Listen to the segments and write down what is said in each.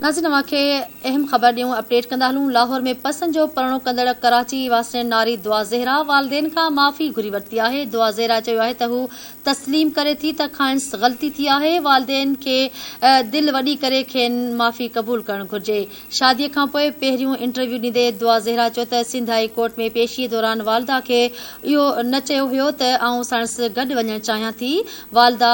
नाज़रीन खे अहम ख़बर ॾियूं अपडेट कंदा हलूं। लाहौर में पसंद जो परणो कंदड़ कराची वासियुनि नारी दुआ ज़हरा वालदेन खां माफ़ी घुरी वरिती आहे। दुआ ज़हरा चयो आहे त हू तस्लीम करे थी त खाइंस ग़लती थी आहे। वालदेन खे दिलि वॾी करे खेनि माफ़ी क़बूल करणु घुरिजे। शादीअ खां पोइ पहिरियों इंटरव्यू ॾींदे दुआ ज़हरा चयो त सिंध हाई कोर्ट में पेशीअ दौरान वालदा खे इहो न चयो हुयो त आउं संदसि गॾु वञणु चाहियां थी। वालदा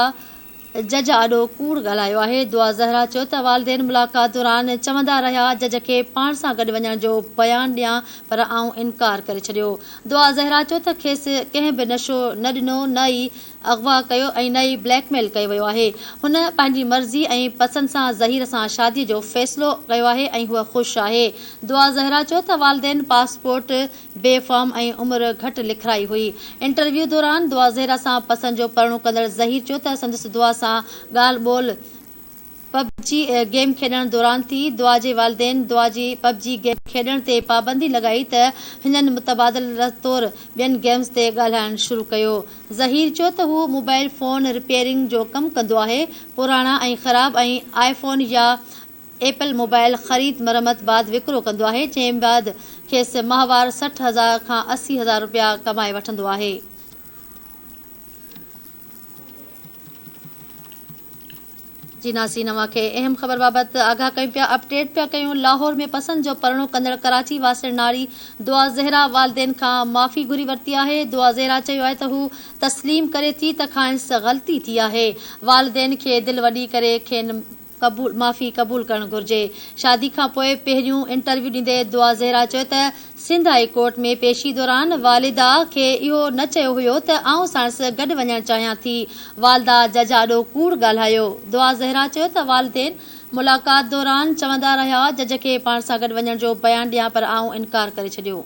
जज आॾो कूड़ ॻाल्हायो आहे। दुआ ज़हरा चयो त वालदेन मुलाक़ात दौरान चवंदा रहिया जज खे पाण सां गॾु वञण जो बयानु ॾियां पर आउं इनकार करे छॾियो। दुआ ज़हरा चयो त खेसि कंहिं बि नशो न ॾिनो, न ई अगवा कयो ऐं न ई ब्लैकमेल कयो वियो आहे। हुन पंहिंजी मर्ज़ी ऐं पसंदि सां ज़हीर सां शादीअ जो फ़ैसिलो कयो आहे ऐं हूअ ख़ुशि आहे। दुआ ज़हरा चयो त वालदेन पासपोर्ट बेफार्म ऐं उमिरि घटि लिखाई हुई। इंटरव्यू दौरान दुआ ज़हरा सां पसंदि जो परणो कंदड़ ज़हीर चयो त संदसि दुआ सां ॻाल्हि ॿोल पबजी गेम खेॾण दौरान थी। दुआ जे वालदेन दुआ जी पबजी गेम खेॾण ते पाबंदी लॻाई त हिननि मुतबादिल तौरु ॿियनि गेम्स ते ॻाल्हाइणु शुरू कयो। ज़हीर चयो त हू मोबाइल फ़ोन रिपेयरिंग जो कमु कंदो आहे। पुराणा ऐं ख़राब ऐं आईफोन या एपल मोबाइल ख़रीद मरमत बाद विकिरो कंदो आहे, जंहिं बाद खेसि माहवार 60,000 खां 80,000 रुपया कमाए वठंदो आहे। जी नाज़रीन खे अहम ख़बर बाबति आगाह कयूं पिया, अपडेट पिया कयूं। लाहौर में पसंदि जो परणो कंदड़ कराची वासियुनि नारी दुआ ज़हरा वालदेन खां माफ़ी घुरी वरिती आहे। दुआ ज़हरा चयो आहे त हू तस्लीम करे थी त खाइंस ग़लती थी आहे। वालदेन खे दिलि वॾी करे खेनि माफ़ी क़बूल करणु घुरिजे। शादी खां पोइ पहिरियों इंटरव्यू ॾींदे दुआ ज़हरा चयो त सिंध हाई कोर्ट में पेशी दौरान वालिदा खे इहो न चयो हुयो त आउं संदसि गॾु वञणु चाहियां थी। वालदा जज आॾो कूड़ ॻाल्हायो। दुआ ज़हरा चयो त वालदेन मुलाक़ात दौरान चवंदा रहिया जज खे पाण सां गॾु वञण जो बयानु ॾियां पर आउं इनकार करे छॾियो।